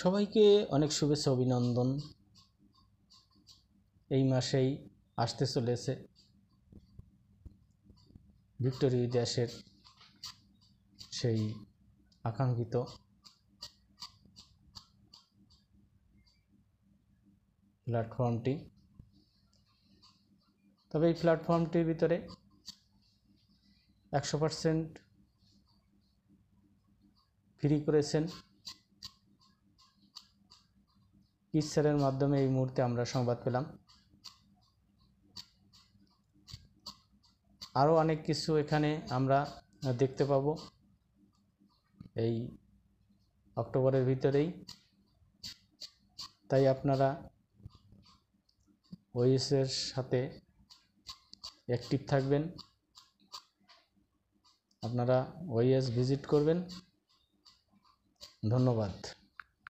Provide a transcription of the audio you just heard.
সবাইকে অনেক শুভেচ্ছা অভিনন্দন। এই মাসেই আসতে চলেছে ভিক্টোরি ড্যাশের সেই আকাঙ্ক্ষিত প্ল্যাটফর্মটি। তবে এই প্ল্যাটফর্মটির ভিতরে 100% ফ্রি করেছেন কিসের মাধ্যমে এই মুহূর্তে আমরা সংবাদ পেলাম। আরও অনেক কিছু এখানে আমরা দেখতে পাবো এই অক্টোবরের ভিতরেই। তাই আপনারা ওএসের সাথে অ্যাক্টিভ থাকবেন, আপনারা ওএস ভিজিট করবেন। ধন্যবাদ।